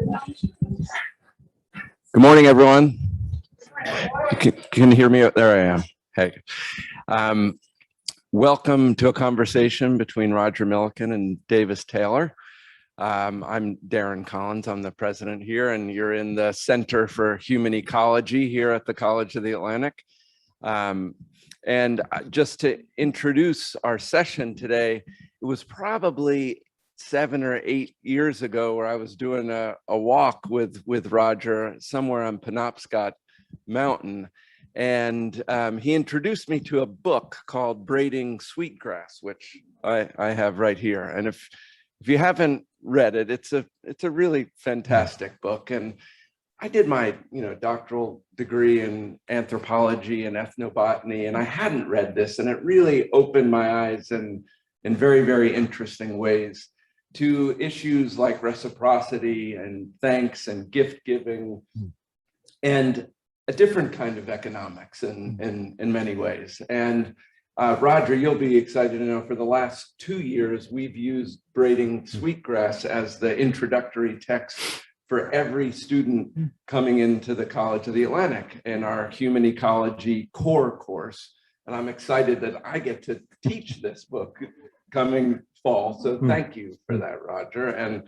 Good morning, everyone. Can you hear me? There I am. Hey. Welcome to a conversation between Roger Milliken and Davis Taylor. I'm Darren Collins. I'm the president here, and you're in the Center for Human Ecology here at the College of the Atlantic. And just to introduce our session today, it was probably 7 or 8 years ago where I was doing a walk with Roger somewhere on Penobscot Mountain. And he introduced me to a book called Braiding Sweetgrass, which I have right here. And if you haven't read it, it's a really fantastic book. And I did my doctoral degree in anthropology and ethnobotany, and I hadn't read this, and it really opened my eyes in very, very interesting ways to issues like reciprocity and thanks and gift giving and a different kind of economics in many ways. And Roger, you'll be excited to know for the last 2 years, we've used Braiding Sweetgrass as the introductory text for every student coming into the College of the Atlantic in our Human Ecology core course. And I'm excited that I get to teach this book coming fall. So thank you for that, Roger. And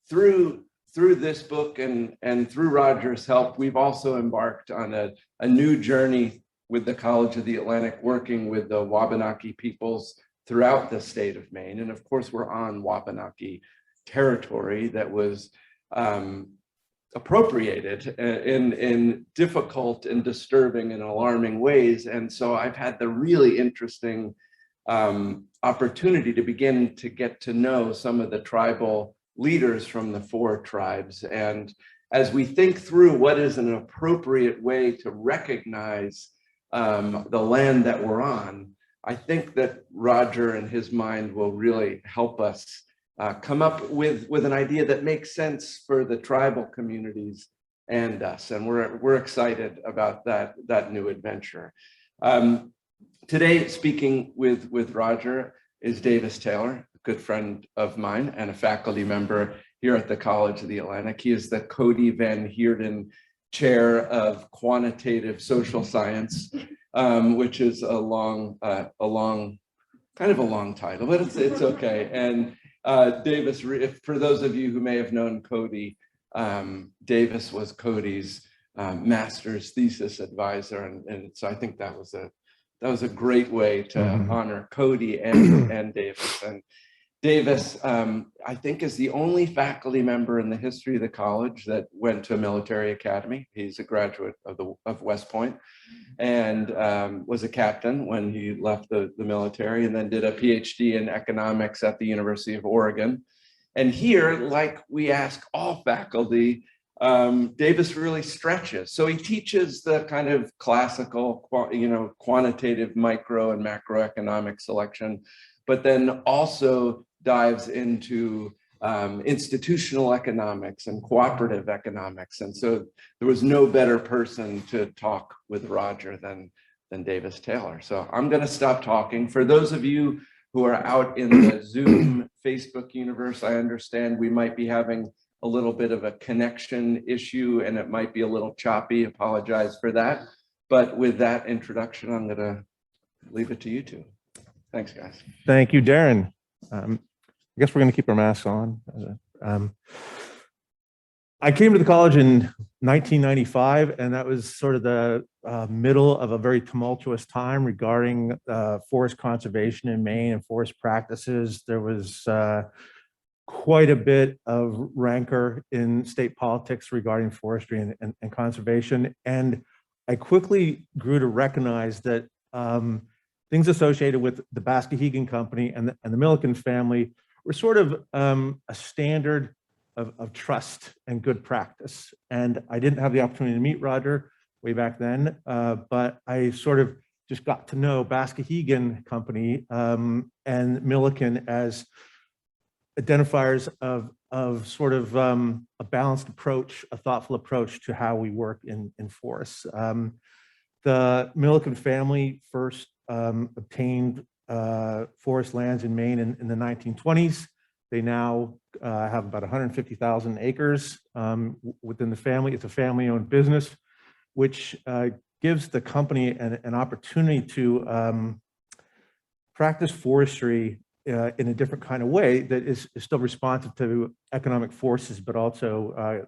through this book and through Roger's help, we've also embarked on a new journey with the College of the Atlantic, working with the Wabanaki peoples throughout the state of Maine. And of course, we're on Wabanaki territory that was appropriated in difficult and disturbing and alarming ways. And so I've had the really interesting opportunity to begin to get to know some of the tribal leaders from the 4 tribes. And as we think through what is an appropriate way to recognize the land that we're on, I think that Roger and his mind will really help us come up with an idea that makes sense for the tribal communities and us. And we're excited about that new adventure. Today, speaking with Roger is Davis Taylor, a good friend of mine and a faculty member here at the College of the Atlantic. He is the Cody Van Heerden Chair of Quantitative Social Science, which is a long title, but it's okay. And Davis, for those of you who may have known Cody, Davis was Cody's master's thesis advisor, and so I think that was a great way to honor Cody and Davis. And Davis, I think, is the only faculty member in the history of the college that went to a military academy. He's a graduate of West Point and was a captain when he left the military, and then did a PhD in economics at the University of Oregon. And here, like we ask all faculty, Davis really stretches. So he teaches the kind of classical, quantitative micro and macroeconomic selection, but then also dives into institutional economics and cooperative economics. And so there was no better person to talk with Roger than Davis Taylor. So I'm going to stop talking. For those of you who are out in the Zoom Facebook universe, I understand we might be having a little bit of a connection issue and it might be a little choppy. Apologize for that. But with that introduction, I'm going to leave it to you two. Thanks, guys. Thank you, Darren. I guess we're going to keep our masks on. I came to the college in 1995, and that was sort of the middle of a very tumultuous time regarding forest conservation in Maine and forest practices. There was quite a bit of rancor in state politics regarding forestry and conservation. And I quickly grew to recognize that things associated with the Vasquegan company and the Milliken family were sort of a standard of trust and good practice. And I didn't have the opportunity to meet Roger way back then, but I sort of just got to know Vasquegan company and Milliken as identifiers of sort of a balanced approach, a thoughtful approach to how we work in forests. The Milliken family first obtained forest lands in Maine in the 1920s. They now have about 150,000 acres within the family. It's a family-owned business, which gives the company an opportunity to practice forestry in a different kind of way that is still responsive to economic forces, but also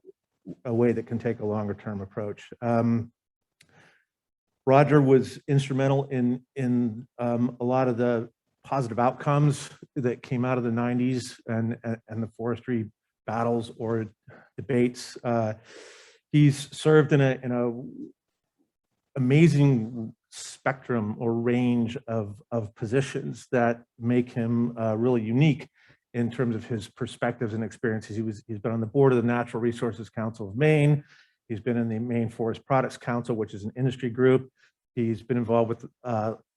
a way that can take a longer-term approach. Roger was instrumental in a lot of the positive outcomes that came out of the 90s and the forestry battles or debates. He's served in a amazing spectrum or range of positions that make him really unique in terms of his perspectives and experiences. He's been on the board of the Natural Resources Council of Maine. He's been in the Maine Forest Products Council, which is an industry group. He's been involved with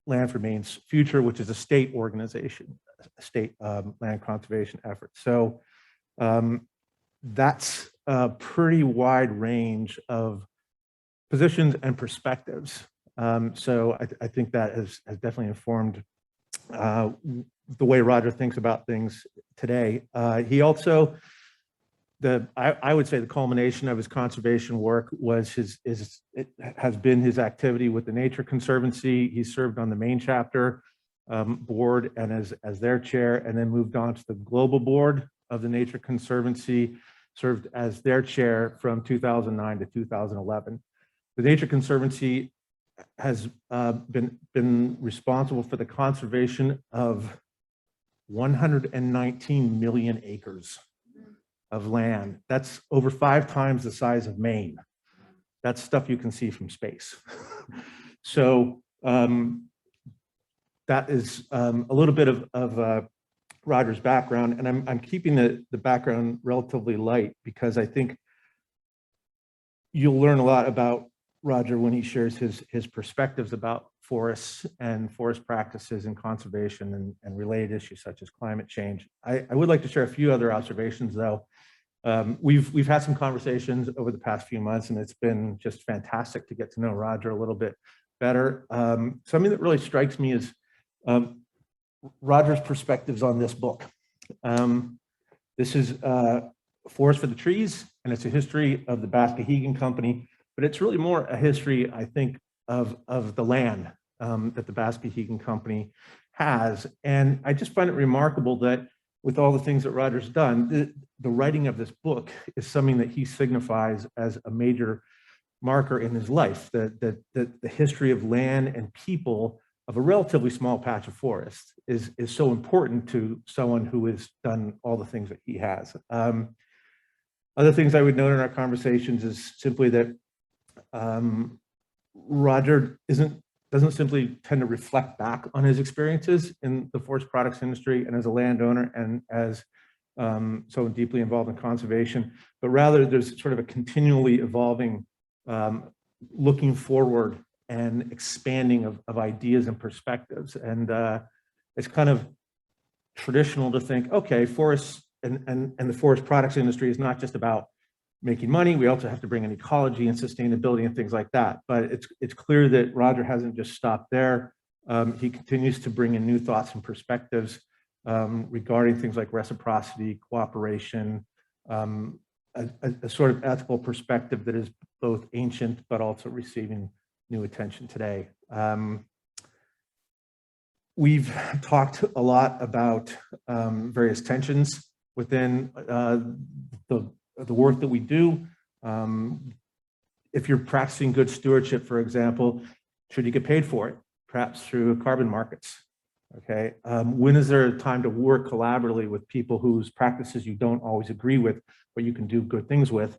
Land for Maine's Future, which is a state organization, a state land conservation effort. So that's a pretty wide range of positions and perspectives. So I think that has definitely informed the way Roger thinks about things today. He also, I would say the culmination of his conservation work was it has been his activity with the Nature Conservancy. He served on the Maine chapter board and as their chair, and then moved on to the global board of the Nature Conservancy, served as their chair from 2009 to 2011. The Nature Conservancy has been responsible for the conservation of 119 million acres of land. That's over 5 times the size of Maine. That's stuff you can see from space. So that is a little bit of Roger's background, and I'm keeping the background relatively light because I think you'll learn a lot about Roger when he shares his perspectives about forests and forest practices and conservation and related issues such as climate change. I would like to share a few other observations though. We've had some conversations over the past few months, and it's been just fantastic to get to know Roger a little bit better. Something that really strikes me is Roger's perspectives on this book. This is Forest for the Trees, and it's a history of the Vasquegan company, but it's really more a history, I think, of the land that the Vasquegan company has. And I just find it remarkable that with all the things that Roger's done, the writing of this book is something that he signifies as a major marker in his life, that the history of land and people of a relatively small patch of forest is so important to someone who has done all the things that he has. Other things I would note in our conversations is simply that Roger doesn't simply tend to reflect back on his experiences in the forest products industry and as a landowner and as so deeply involved in conservation, but rather there's sort of a continually evolving looking forward and expanding of ideas and perspectives. And it's kind of traditional to think, okay, forests and the forest products industry is not just about making money. We also have to bring in ecology and sustainability and things like that. But it's clear that Roger hasn't just stopped there. He continues to bring in new thoughts and perspectives regarding things like reciprocity, cooperation, a sort of ethical perspective that is both ancient but also receiving new attention today. We've talked a lot about various tensions within the work that we do. If you're practicing good stewardship, for example, should you get paid for it? Perhaps through carbon markets. Okay. When is there a time to work collaboratively with people whose practices you don't always agree with, but you can do good things with,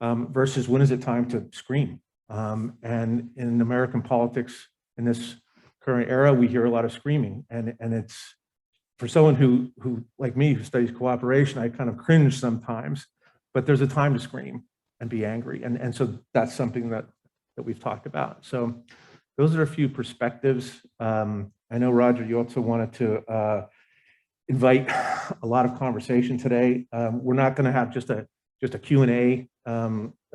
versus when is it time to scream? And in American politics in this current era, we hear a lot of screaming, and it's for someone who like me, who studies cooperation, I kind of cringe sometimes, but there's a time to scream and be angry. And so that's something that we've talked about. So those are a few perspectives. I know, Roger, you also wanted to invite a lot of conversation today. We're not going to have just a Q&A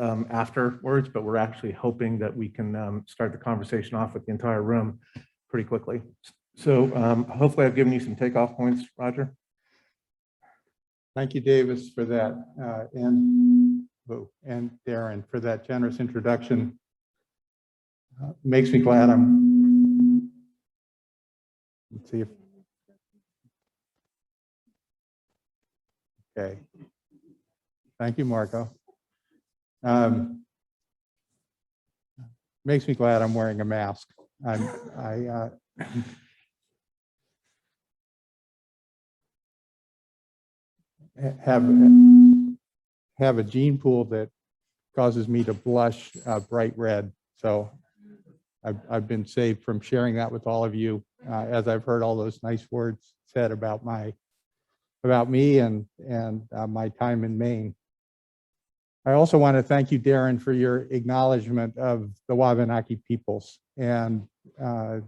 afterwards, but we're actually hoping that we can start the conversation off with the entire room pretty quickly. So hopefully I've given you some takeoff points, Roger. Thank you, Davis, for that, and Darren for that generous introduction. Makes me glad I'm. Let's see if. Okay. Thank you, Marco. Makes me glad I'm wearing a mask. I have a gene pool that causes me to blush bright red. So I've been saved from sharing that with all of you as I've heard all those nice words said about me and my time in Maine. I also want to thank you, Darren, for your acknowledgement of the Wabanaki peoples. And of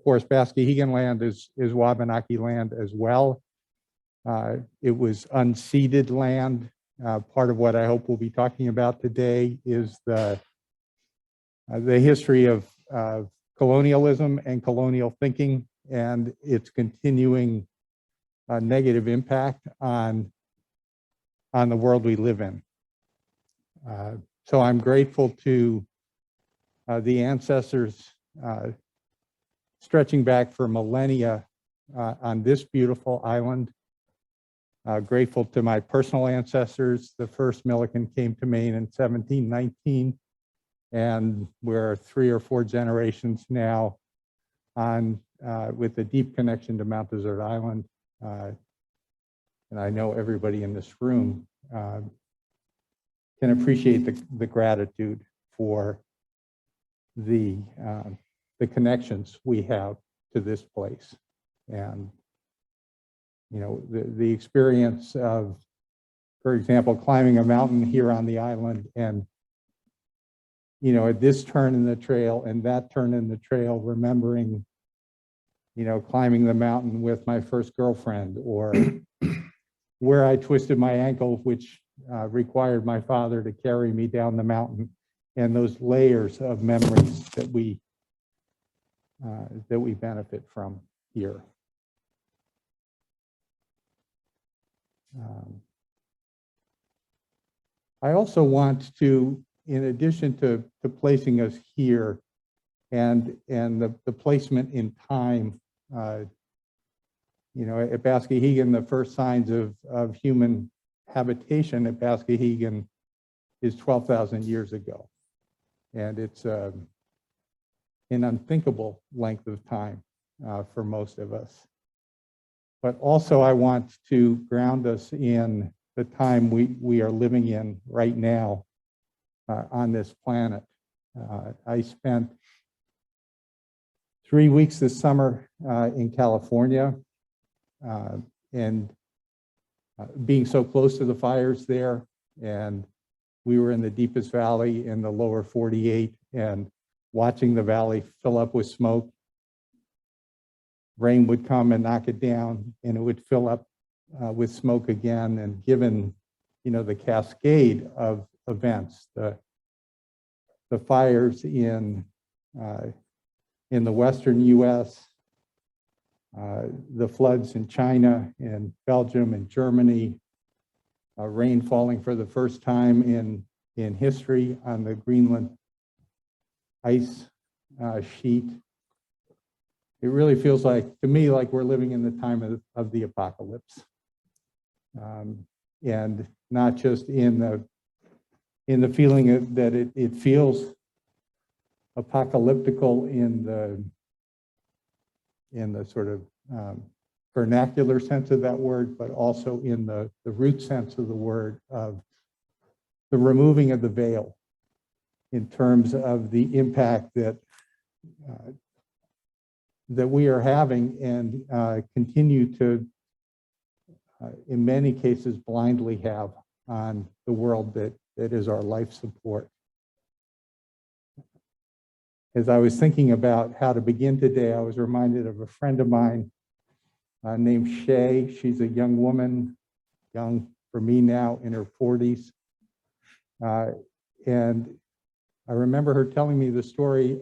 course, Vasquegan land is Wabanaki land as well. It was unceded land. Part of what I hope we'll be talking about today is the history of colonialism and colonial thinking and its continuing negative impact on the world we live in. So I'm grateful to the ancestors stretching back for millennia on this beautiful island. Grateful to my personal ancestors. The first Milliken came to Maine in 1719, and we're 3 or 4 generations now on with a deep connection to Mount Desert Island. And I know everybody in this room can appreciate the gratitude for the connections we have to this place. And you know, the experience of, for example, climbing a mountain here on the island and, you know, at this turn in the trail and that turn in the trail, remembering, you know, climbing the mountain with my first girlfriend, or where I twisted my ankle, which required my father to carry me down the mountain, and those layers of memories that we benefit from here. I also want to, in addition to placing us here and the placement in time, you know, at Vasquegan, the first signs of human habitation at Vasquegan is 12,000 years ago. And it's an unthinkable length of time for most of us. But also I want to ground us in the time we are living in right now on this planet. I spent 3 weeks this summer in California, and being so close to the fires there, and we were in the deepest valley in the lower 48 and watching the valley fill up with smoke. Rain would come and knock it down, and it would fill up with smoke again. And given, you know, the cascade of events, the fires in the western U.S., the floods in China and Belgium and Germany, rain falling for the first time in history on the Greenland ice sheet. It really feels like, to me, like we're living in the time of the apocalypse. And not just in the feeling that it feels apocalyptical in the sort of vernacular sense of that word, but also in the root sense of the word, of the removing of the veil in terms of the impact that we are having and continue to, in many cases, blindly have on the world that is our life support. As I was thinking about how to begin today, I was reminded of a friend of mine named Shay. She's a young woman, young for me now, in her 40s. And I remember her telling me the story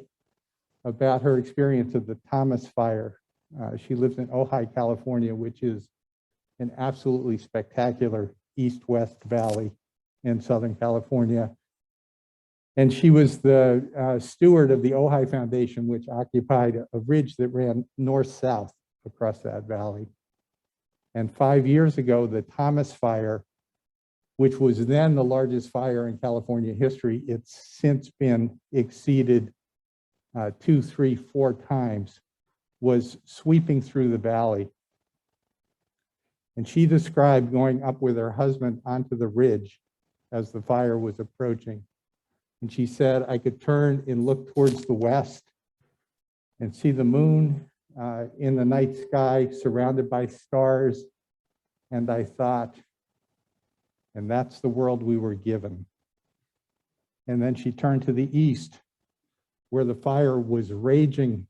about her experience of the Thomas Fire. She lives in Ojai, California, which is an absolutely spectacular east-west valley in Southern California. And she was the steward of the Ojai Foundation, which occupied a ridge that ran north-south across that valley. And 5 years ago, the Thomas Fire, which was then the largest fire in California history, it's since been exceeded 2, 3, 4 times, was sweeping through the valley. And she described going up with her husband onto the ridge as the fire was approaching. And she said, I could turn and look towards the west and see the moon in the night sky surrounded by stars. And I thought, and that's the world we were given. And then she turned to the east, where the fire was raging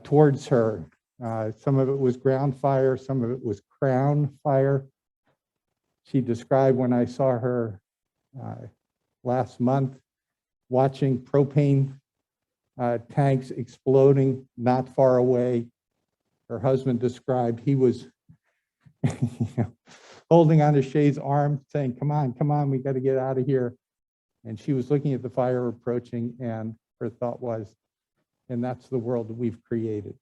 towards her. Some of it was ground fire, some of it was crown fire. She described when I saw her last month, watching propane tanks exploding not far away. Her husband described he was holding on to Shay's arm, saying, come on, we got to get out of here. And she was looking at the fire approaching, and her thought was, and that's the world that we've created.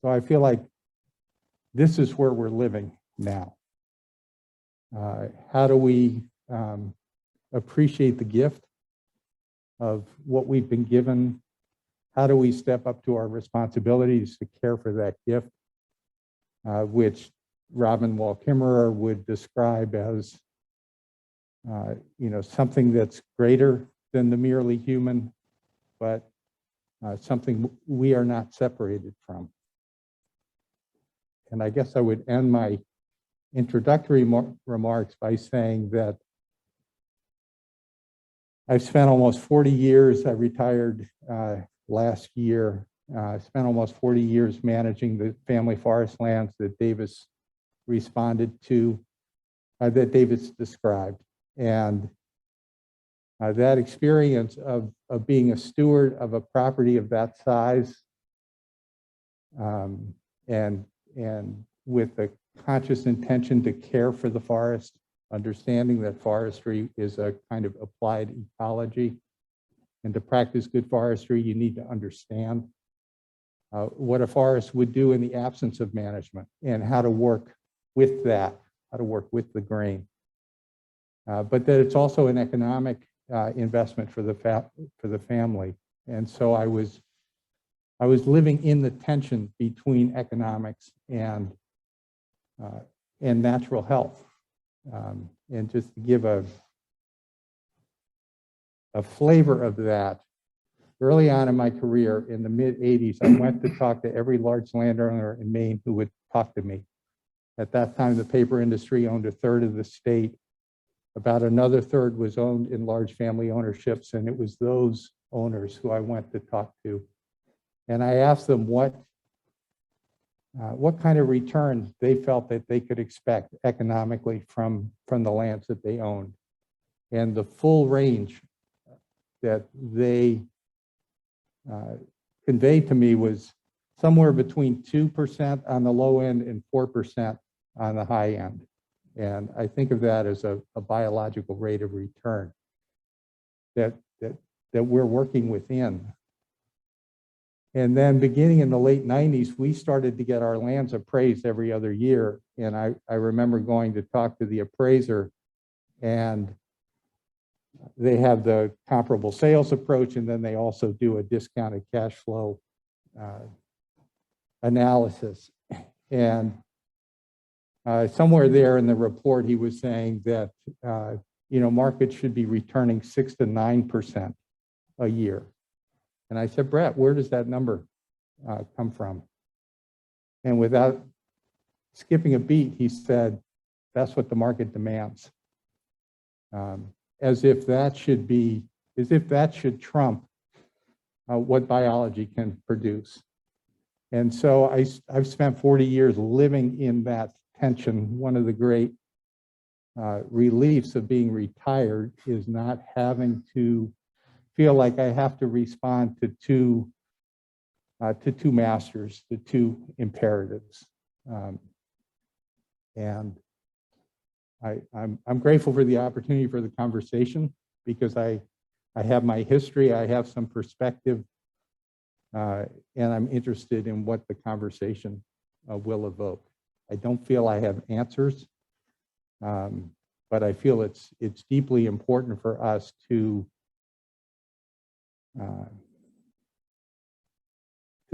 So I feel like this is where we're living now. How do we appreciate the gift of what we've been given? How do we step up to our responsibilities to care for that gift, which Robin Wall Kimmerer would describe as something that's greater than the merely human, but something we are not separated from. And I guess I would end my introductory remarks by saying that I've spent almost 40 years, I retired last year, spent almost 40 years managing the family forest lands that Davis responded to, that Davis described. And that experience of being a steward of a property of that size, and with the conscious intention to care for the forest, understanding that forestry is a kind of applied ecology, and to practice good forestry, you need to understand what a forest would do in the absence of management and how to work with that, how to work with the grain. But that it's also an economic investment for the family. And so I was living in the tension between economics and natural health. And just to give a flavor of that, early on in my career in the mid-'80s, I went to talk to every large landowner in Maine who would talk to me. At that time, the paper industry owned 1/3 of the state. About another 1/3 was owned in large family ownerships, and it was those owners who I went to talk to. And I asked them what kind of return they felt that they could expect economically from the lands that they owned. And the full range that they conveyed to me was somewhere between 2% on the low end and 4% on the high end. And I think of that as a biological rate of return that we're working within. And then beginning in the late 90s, we started to get our lands appraised every other year. And I remember going to talk to the appraiser, and they have the comparable sales approach, and then they also do a discounted cash flow analysis. And somewhere there in the report, he was saying that markets should be returning 6 to 9% a year. And I said, Brett, where does that number come from? And without skipping a beat, he said, that's what the market demands. As if that should trump what biology can produce. And so I've spent 40 years living in that tension. One of the great reliefs of being retired is not having to feel like I have to respond to two masters, to two imperatives. And I'm grateful for the opportunity for the conversation, because I have my history, I have some perspective, and I'm interested in what the conversation will evoke. I don't feel I have answers, but I feel it's deeply important for us to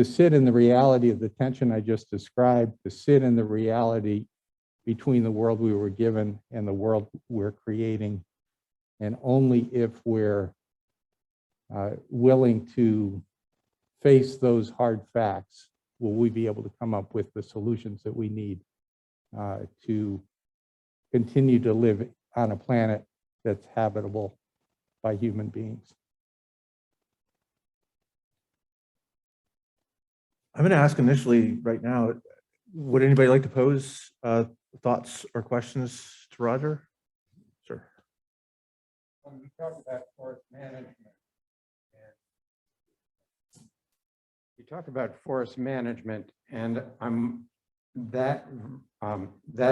sit in the reality of the tension I just described, to sit in the reality between the world we were given and the world we're creating. And only if we're willing to face those hard facts will we be able to come up with the solutions that we need to continue to live on a planet that's habitable by human beings. I'm going to ask initially right now, would anybody like to pose thoughts or questions to Roger? Sir. When we talk about forest management, you talk about forest management, and that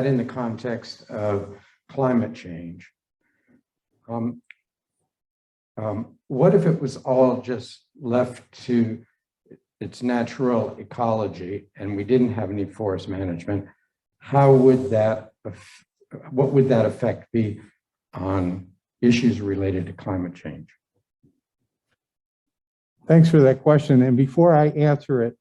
in the context of climate change. What if it was all just left to its natural ecology and we didn't have any forest management? How would that, what would that effect be on issues related to climate change? thanks for that question. And before I answer it,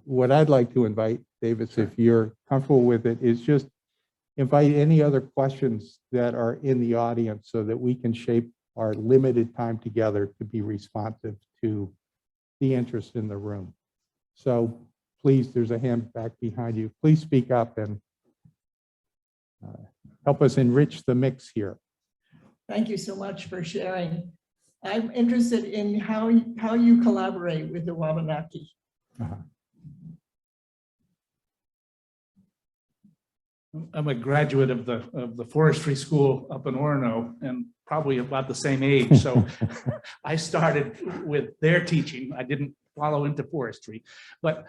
what I'd like to invite, Davis, if you're comfortable with it, is just invite any other questions that are in the audience so that we can shape our limited time together to be responsive to the interest in the room. So please, there's a hand back behind you. Please speak up and help us enrich the mix here. Thank you so much for sharing. I'm interested in how you collaborate with the Wabanaki. I'm a graduate of the forestry school up in Orono, and probably about the same age. So I started with their teaching. I didn't follow into forestry. But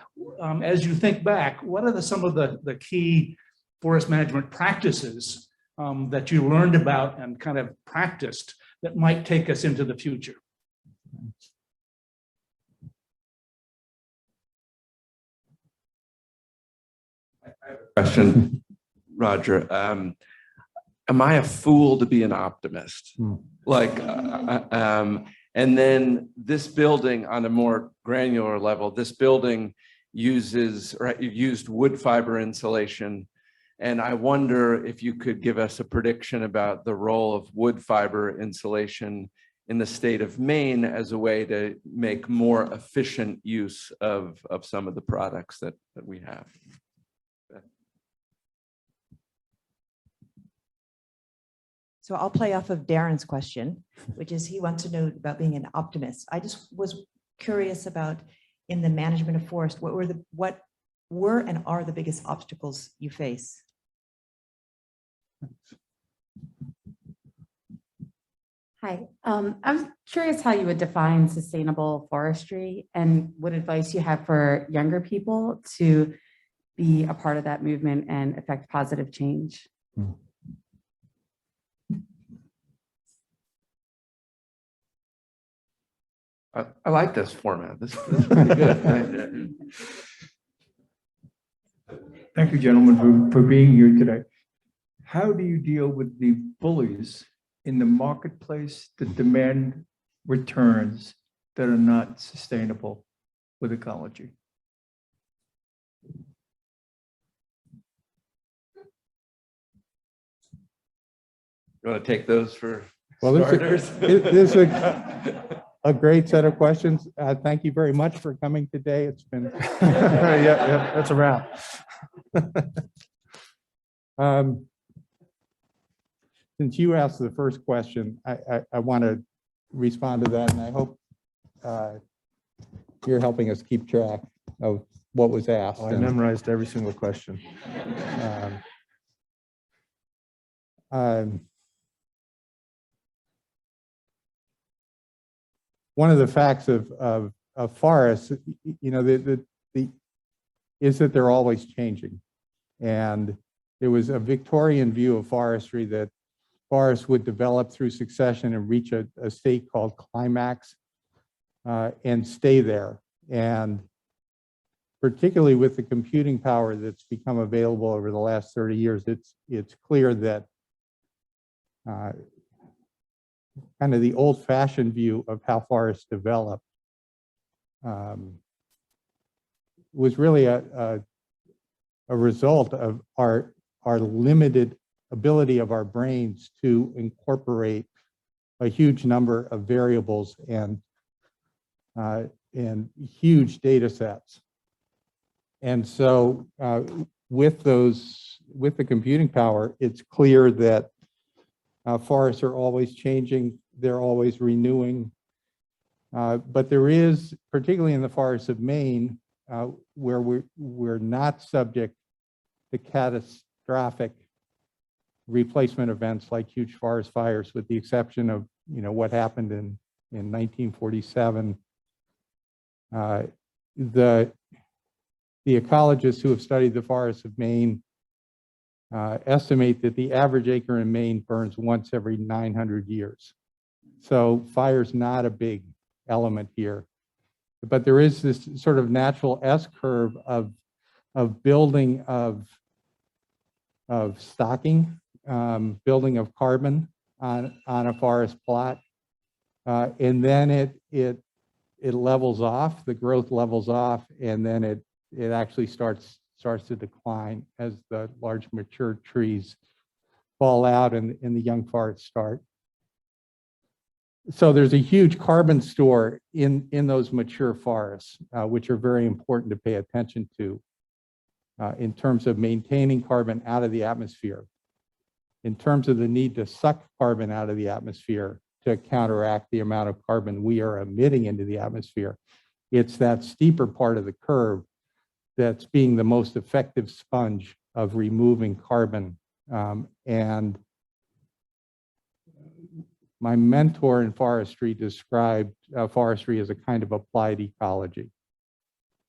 as you think back, what are some of the key forest management practices that you learned about and kind of practiced that might take us into the future? Question, Roger. Am I a fool to be an optimist? Like, and then this building on a more granular level, this building used wood fiber insulation. And I wonder if you could give us a prediction about the role of wood fiber insulation in the state of Maine as a way to make more efficient use of some of the products that we have. So I'll play off of Darren's question, which is he wants to know about being an optimist. I just was curious about, in the management of forest, what were and are the biggest obstacles you face? Hi, I'm curious how you would define sustainable forestry and what advice you have for younger people to be a part of that movement and affect positive change. I like this format. This is pretty good. Thank you, gentlemen, for being here today. How do you deal with the bullies in the marketplace that demand returns that are not sustainable with ecology? You want to take those for starters? This is a great set of questions. Thank you very much for coming today. It's been yeah, that's a wrap. Since you asked the first question, I want to respond to that, and I hope you're helping us keep track of what was asked. I memorized every single question. One of the facts of forests, you know, is that they're always changing, and There was a Victorian view of forestry that forests would develop through succession and reach a state called climax and stay there. And particularly with the computing power that's become available over the last 30 years, it's clear that kind of the old-fashioned view of how forests develop was really a result of our limited ability of our brains to incorporate a huge number of variables and huge data sets. And so with the computing power, it's clear that forests are always changing, they're always renewing. But there is, particularly in the forests of Maine, where we're not subject to catastrophic replacement events like huge forest fires, with the exception of what happened in 1947. The ecologists who have studied the forests of Maine estimate that the average acre in Maine burns once every 900 years. So fire's not a big element here. But there is this sort of natural S-curve of building of stocking, building of carbon on a forest plot. And then it levels off, the growth levels off, and then it actually starts to decline as the large mature trees fall out and the young forests start. So there's a huge carbon store in those mature forests, which are very important to pay attention to in terms of maintaining carbon out of the atmosphere, in terms of the need to suck carbon out of the atmosphere to counteract the amount of carbon we are emitting into the atmosphere. It's that steeper part of the curve that's being the most effective sponge of removing carbon. And my mentor in forestry described forestry as a kind of applied ecology.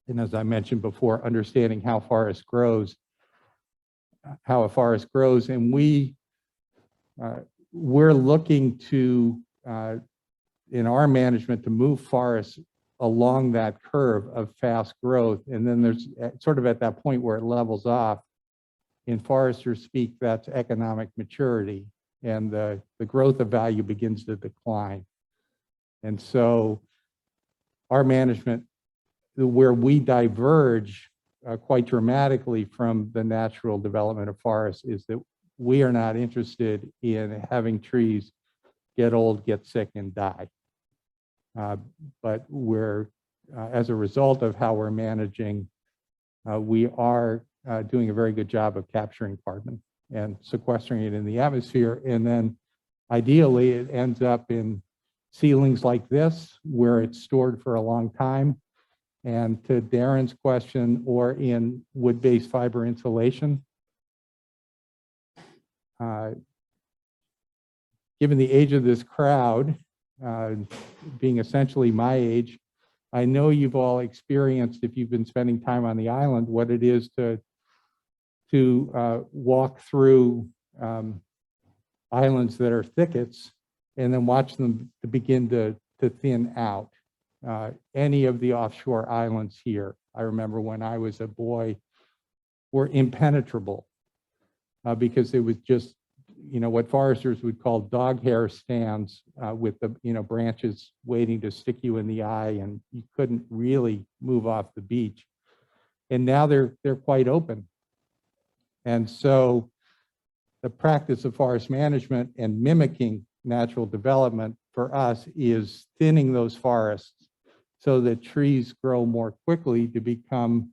And as I mentioned before, understanding how a forest grows, and we're looking to, in our management, to move forests along that curve of fast growth. And then there's sort of at that point where it levels off. In forester speak, that's economic maturity, and the growth of value begins to decline. And so our management, where we diverge quite dramatically from the natural development of forests, is that we are not interested in having trees get old, get sick, and die. But we're, as a result of how we're managing, we are doing a very good job of capturing carbon and sequestering it in the atmosphere. And then ideally it ends up in ceilings like this, where it's stored for a long time. And to Darren's question, or in wood-based fiber insulation. Given the age of this crowd, being essentially my age, I know you've all experienced, if you've been spending time on the island, what it is to walk through islands that are thickets and then watch them to begin to thin out. Any of the offshore islands here, I remember when I was a boy, were impenetrable because it was just, what foresters would call dog hair stands with the, branches waiting to stick you in the eye, and you couldn't really move off the beach. And now they're quite open. And so the practice of forest management and mimicking natural development for us is thinning those forests so that trees grow more quickly to become,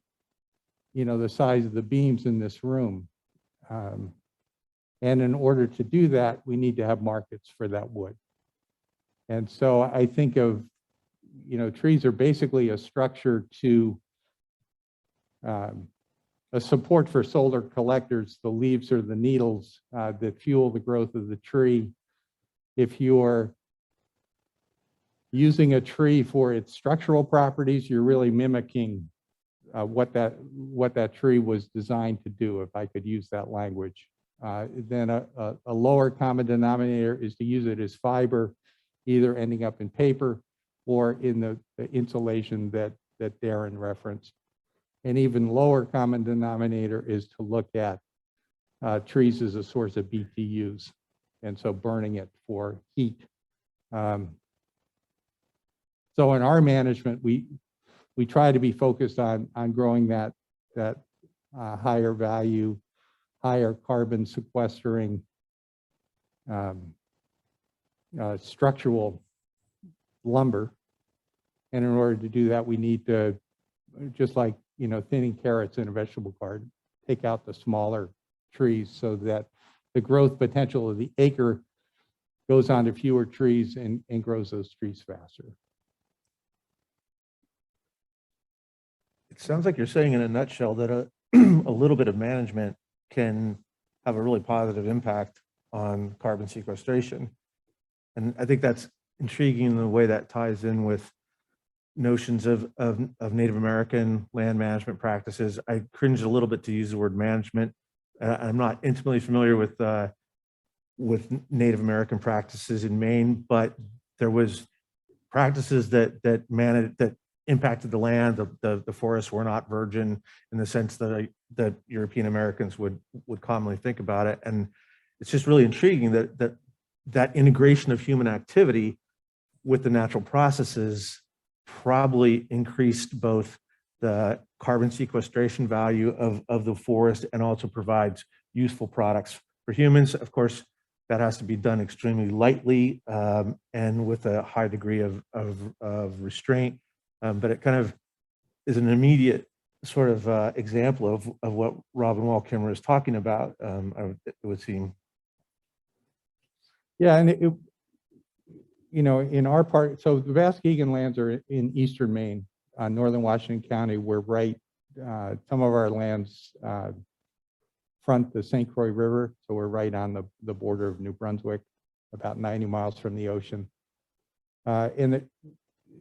the size of the beams in this room. And in order to do that, we need to have markets for that wood. And so I think of, trees are basically a structure to a support for solar collectors. The leaves are the needles that fuel the growth of the tree. If you're using a tree for its structural properties, you're really mimicking what that tree was designed to do, if I could use that language. Then a lower common denominator is to use it as fiber, either ending up in paper or in the insulation that Darren referenced. An even lower common denominator is to look at trees as a source of BTUs, and so burning it for heat. So in our management, we try to be focused on growing that higher value, higher carbon sequestering structural lumber. And in order to do that, we need to, just like, thinning carrots in a vegetable garden, take out the smaller trees so that the growth potential of the acre goes onto fewer trees and grows those trees faster. It sounds like you're saying in a nutshell that a little bit of management can have a really positive impact on carbon sequestration. And I think that's intriguing in the way that ties in with notions of Native American land management practices. I cringe a little bit to use the word management. I'm not intimately familiar with Native American practices in Maine, but there was practices that impacted the land. The forests were not virgin in the sense that European Americans would commonly think about it. And it's just really intriguing that integration of human activity with the natural processes probably increased both the carbon sequestration value of the forest and also provides useful products for humans. Of course, that has to be done extremely lightly and with a high degree of restraint. But it kind of is an immediate sort of example of what Robin Wall-Kimmerer is talking about, it would seem. Yeah, and in our part, so the Vasquegan lands are in eastern Maine, northern Washington County. We're right, some of our lands front the St. Croix River, so we're right on the border of New Brunswick, about 90 miles from the ocean. And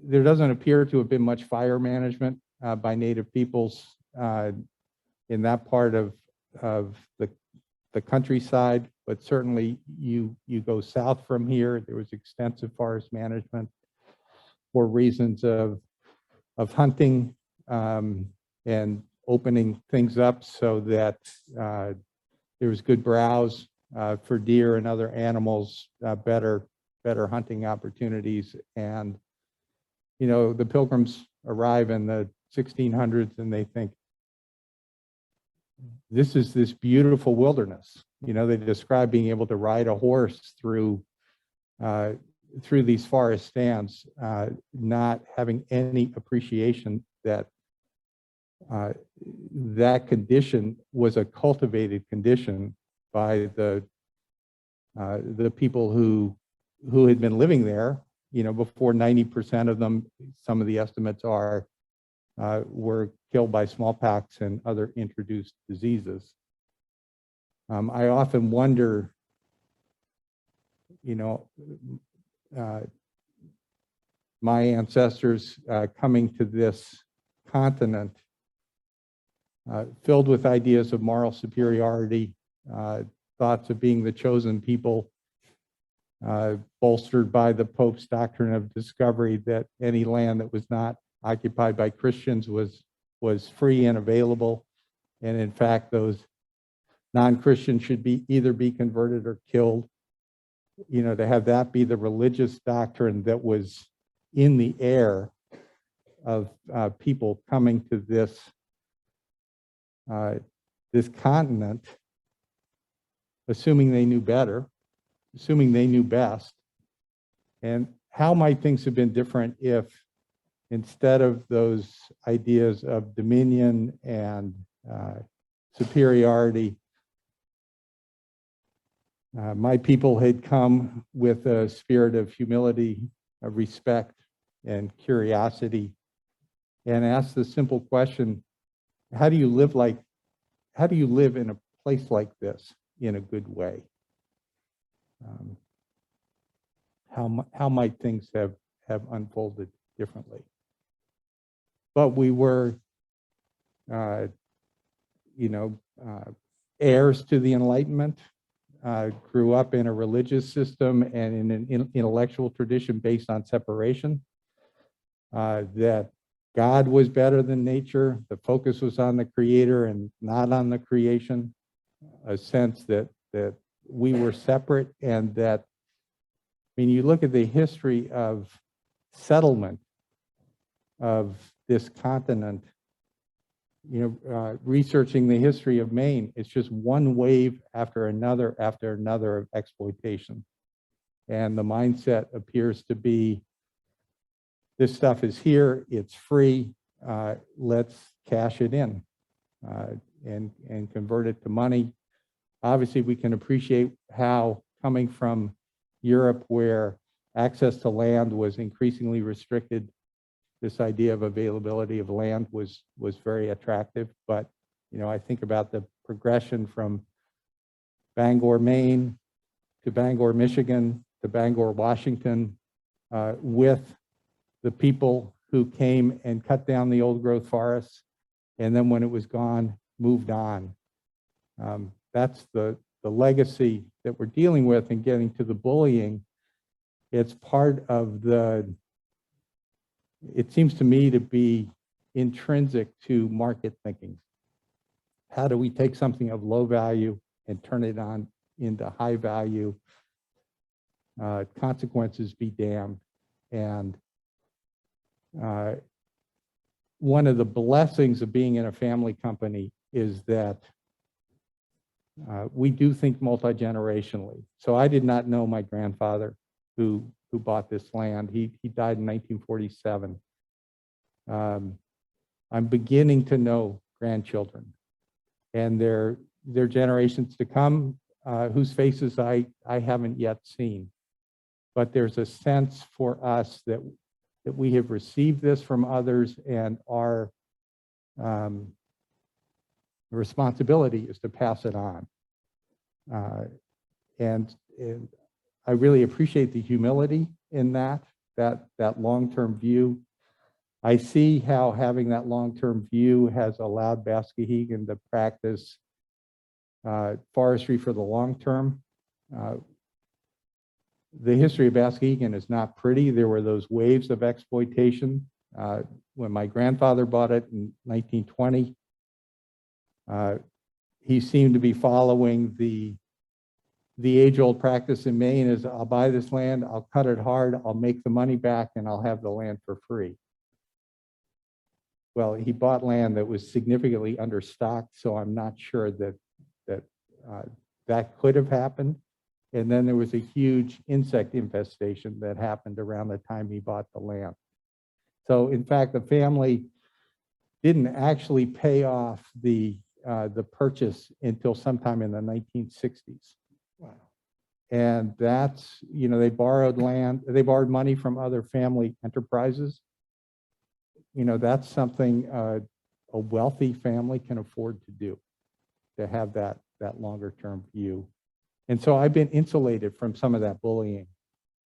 there doesn't appear to have been much fire management by Native peoples in that part of the countryside, but certainly you go south from here, there was extensive forest management for reasons of hunting and opening things up so that there was good browse for deer and other animals, better hunting opportunities. And the Pilgrims arrive in the 1600s and they think, this is this beautiful wilderness. They describe being able to ride a horse through these forest stands, not having any appreciation that that condition was a cultivated condition by the people who had been living there. Before 90% of them, some of the estimates are, were killed by smallpox and other introduced diseases. I often wonder, my ancestors coming to this continent filled with ideas of moral superiority, thoughts of being the chosen people, bolstered by the Pope's doctrine of discovery that any land that was not occupied by Christians was free and available. And in fact, those non-Christians should either be converted or killed. To have that be the religious doctrine that was in the air of people coming to this continent, assuming they knew better, assuming they knew best. And how might things have been different if, instead of those ideas of dominion and superiority, my people had come with a spirit of humility, of respect, and curiosity, and asked the simple question: how do you live in a place like this in a good way? How might things have unfolded differently? But we were uh, you know, heirs to the Enlightenment, grew up in a religious system and in an intellectual tradition based on separation, that God was better than nature, the focus was on the creator and not on the creation, a sense that we were separate, and that, I mean, you look at the history of settlement of this continent, you know, researching the history of Maine, it's just one wave after another of exploitation. And the mindset appears to be, this stuff is here, it's free, let's cash it in and convert it to money. Obviously, we can appreciate how, coming from Europe, where access to land was increasingly restricted, this idea of availability of land was very attractive. But, you know, I think about the progression from Bangor, Maine, to Bangor, Michigan, to Bangor, Washington, with the people who came and cut down the old growth forests, and then when it was gone, moved on. That's the legacy that we're dealing with. And getting to the bullying, it's part of the, it seems to me to be intrinsic to market thinking. How do we take something of low value and turn it on into high value? Consequences be damned. And one of the blessings of being in a family company is that we do think multi-generationally. So I did not know my grandfather who bought this land. He died in 1947. I'm beginning to know grandchildren and their generations to come, whose faces I haven't yet seen. But there's a sense for us that we have received this from others, and our responsibility is to pass it on. And I really appreciate the humility in that long-term view. I see how having that long-term view has allowed Vasquegan to practice forestry for the long term. The history of Vasquegan is not pretty. There were those waves of exploitation. When my grandfather bought it in 1920, he seemed to be following the age-old practice in Maine is, I'll buy this land, I'll cut it hard, I'll make the money back, and I'll have the land for free. Well, he bought land that was significantly understocked, so I'm not sure that could have happened. And then there was a huge insect infestation that happened around the time he bought the land. So in fact, the family didn't actually pay off the purchase until sometime in the 1960s. Wow. And that's, you know, they borrowed money from other family enterprises. You know, that's something a wealthy family can afford to do, to have that longer term view. And so I've been insulated from some of that bullying,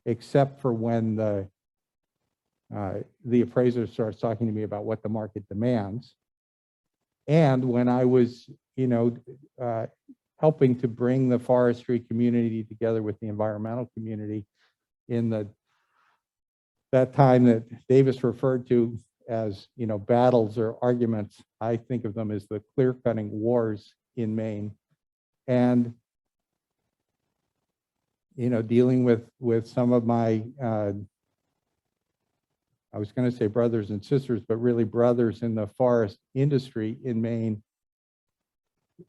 except for when the appraiser starts talking to me about what the market demands. And when I was, you know, helping to bring the forestry community together with the environmental community in that time that Davis referred to as, you know, battles or arguments, I think of them as the Clearcutting Wars in Maine. And, you know, dealing with some of my, I was going to say brothers and sisters, but really brothers in the forest industry in Maine,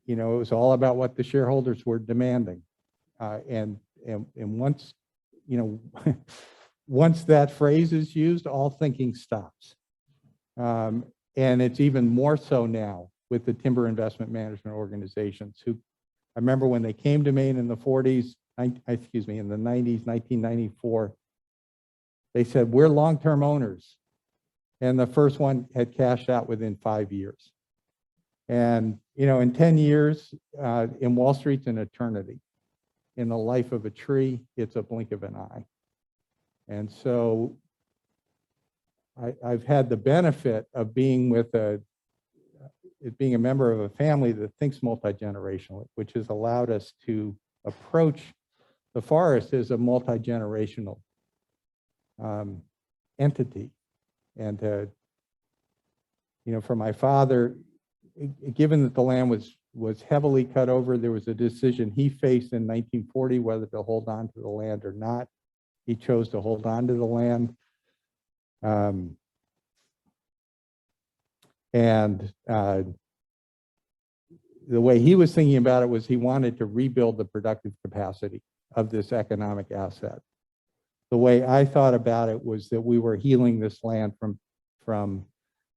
you know, it was all about what the shareholders were demanding. And once, you know, once that phrase is used, all thinking stops. And it's even more so now with the timber investment management organizations who, I remember when they came to Maine in the 40s, in the 90s, 1994, they said, we're long-term owners. And the first one had cashed out within 5 years. And, you know, in 10 years, in Wall Street's an eternity. In the life of a tree, it's a blink of an eye. And so I've had the benefit of being with a it being a member of a family that thinks multi-generationally, which has allowed us to approach the forest as a multi-generational entity. And for my father, given that the land was heavily cut over, there was a decision he faced in 1940 whether to hold on to the land or not. He chose to hold on to the land. The way he was thinking about it was he wanted to rebuild the productive capacity of this economic asset. The way I thought about it was that we were healing this land from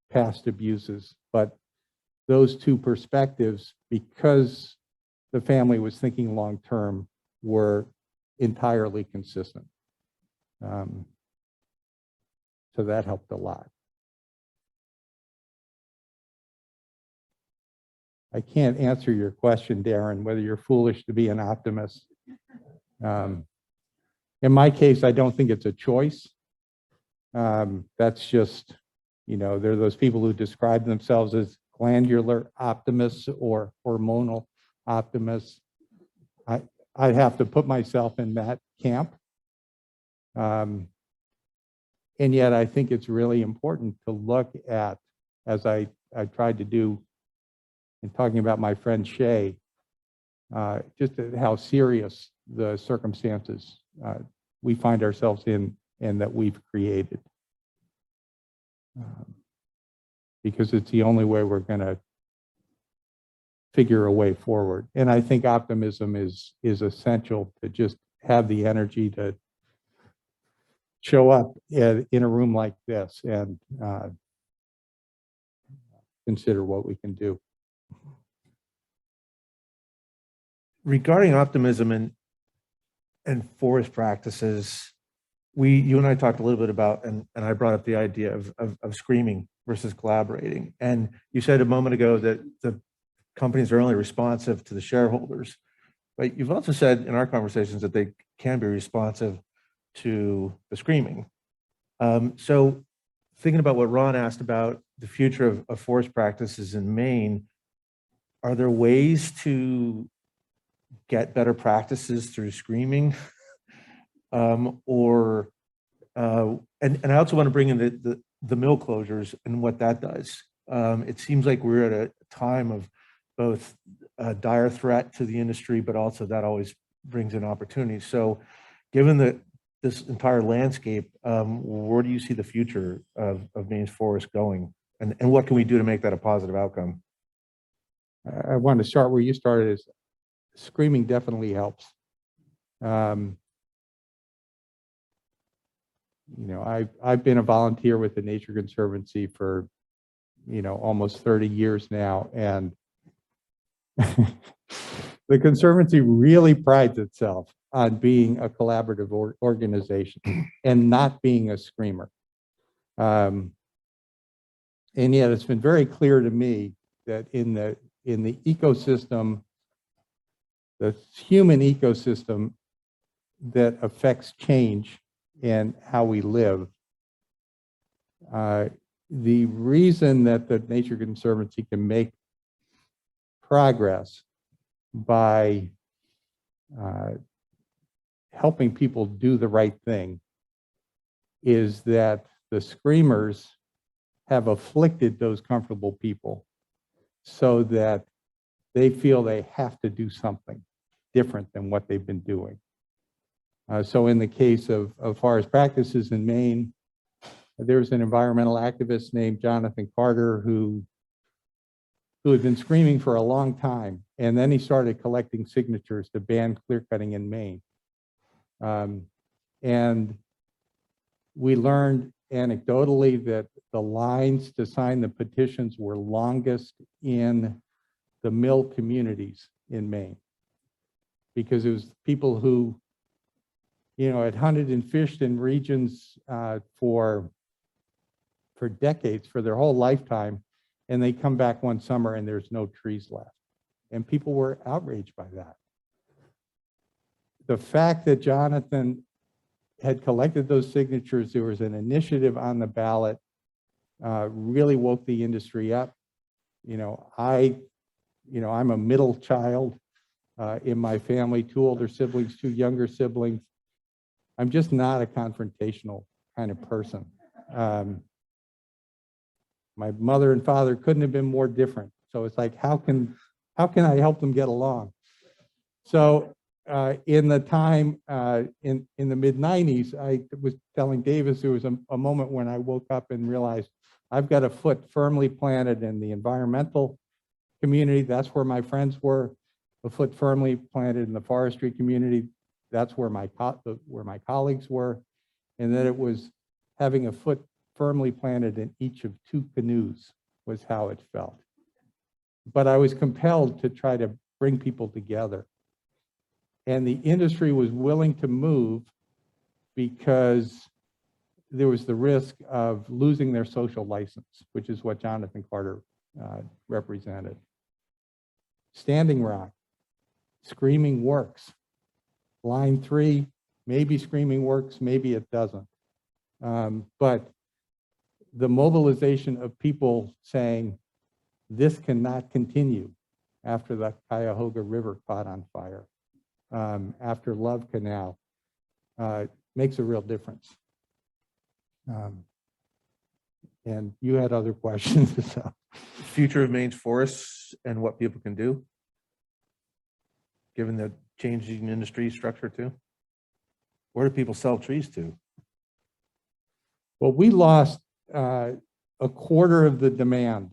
past abuses. But those two perspectives, because the family was thinking long-term, were entirely consistent. So that helped a lot. I can't answer your question, Darren, whether you're foolish to be an optimist. In my case, I don't think it's a choice. That's just, there are those people who describe themselves as glandular optimists or hormonal optimists. I'd have to put myself in that camp. And yet I think it's really important to look at, as I tried to do in talking about my friend Shay, just how serious the circumstances we find ourselves in and that we've created. Because it's the only way we're going to figure a way forward. And I think optimism is essential to just have the energy to show up in a room like this and consider what we can do. Regarding optimism and forest practices, you and I talked a little bit about, and I brought up the idea of screaming versus collaborating. And you said a moment ago that the companies are only responsive to the shareholders, but you've also said in our conversations that they can be responsive to the screaming. So thinking about what Ron asked about the future of forest practices in Maine, are there ways to get better practices through screaming? And I also want to bring in the mill closures and what that does. It seems like we're at a time of both a dire threat to the industry, but also that always brings in opportunities. So given that this entire landscape, where do you see the future of Maine's forest going? And what can we do to make that a positive outcome? I want to start where you started. Is screaming definitely helps. I've been a volunteer with the Nature Conservancy for almost 30 years now, and the Conservancy really prides itself on being a collaborative organization and not being a screamer. And yet it's been very clear to me that in the ecosystem, the human ecosystem that affects change in how we live, the reason that the Nature Conservancy can make progress by helping people do the right thing is that the screamers have afflicted those comfortable people so that they feel they have to do something different than what they've been doing. So in the case of forest practices in Maine, there's an environmental activist named Jonathan Carter who had been screaming for a long time, and then he started collecting signatures to ban clearcutting in Maine. And we learned anecdotally that the lines to sign the petitions were longest in the mill communities in Maine, because it was people who, had hunted and fished in regions for decades, for their whole lifetime, and they come back one summer and there's no trees left. And people were outraged by that. The fact that Jonathan had collected those signatures, there was an initiative on the ballot, really woke the industry up. I'm a middle child in my family, 2 older siblings, 2 younger siblings. I'm just not a confrontational kind of person. My mother and father couldn't have been more different. So it's like, how can I help them get along? So in the time in the mid-90s, I was telling Davis there was a moment when I woke up and realized I've got a foot firmly planted in the environmental community. That's where my friends were. A foot firmly planted in the forestry community. That's where my colleagues were. And that it was having a foot firmly planted in each of 2 canoes was how it felt. But I was compelled to try to bring people together. And the industry was willing to move because there was the risk of losing their social license, which is what Jonathan Carter represented. Standing Rock, screaming works. Line 3, maybe screaming works, maybe it doesn't. But the mobilization of people saying this cannot continue after the Cuyahoga River caught on fire, after Love Canal, makes a real difference. And you had other questions. So. Future of Maine's forests and what people can do, given the changing industry structure too. Where do people sell trees to? Well, we lost a quarter of the demand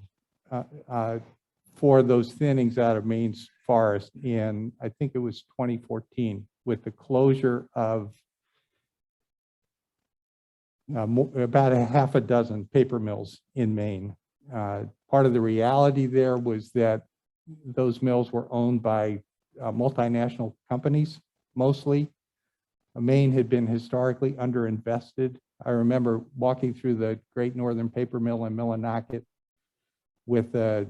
for those thinnings out of Maine's forest in, I think it was 2014, with the closure of about a half a dozen paper mills in Maine. Part of the reality there was that those mills were owned by multinational companies, mostly. Maine had been historically underinvested. I remember walking through the Great Northern Paper Mill in Millinocket with the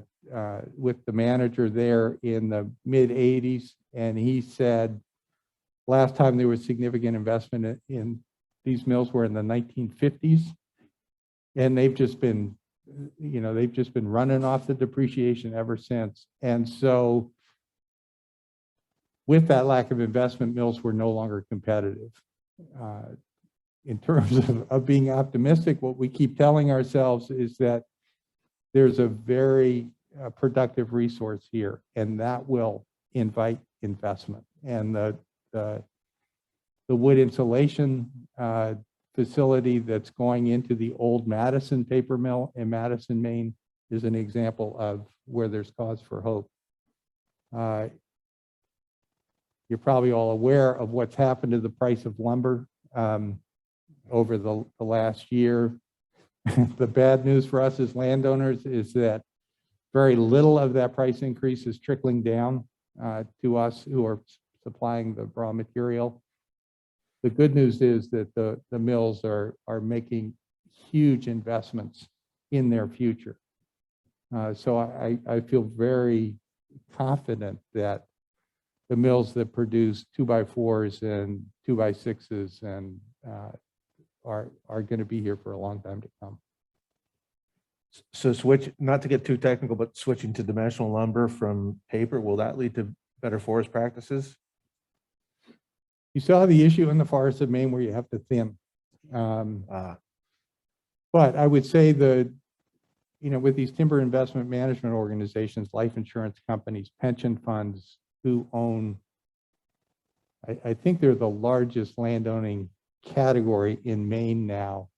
manager there in the mid-'80s, and he said last time there was significant investment in these mills were in the 1950s, and they've just been running off the depreciation ever since. And so with that lack of investment, mills were no longer competitive. In terms of being optimistic, what we keep telling ourselves is that there's a very productive resource here, and that will invite investment. And the wood insulation facility that's going into the old Madison paper mill in Madison, Maine, is an example of where there's cause for hope. You're probably all aware of what's happened to the price of lumber over the last year. The bad news for us as landowners is that very little of that price increase is trickling down to us who are supplying the raw material. The good news is that the mills are making huge investments in their future. So I feel very confident that the mills that produce 2x4s and 2x6s and are going to be here for a long time to come. So not to get too technical, but switching to dimensional lumber from paper, will that lead to better forest practices? You saw the issue in the forests of Maine where you have to thin. But I would say that, with these timber investment management organizations, life insurance companies, pension funds who own, I think they're the largest landowning category in Maine now.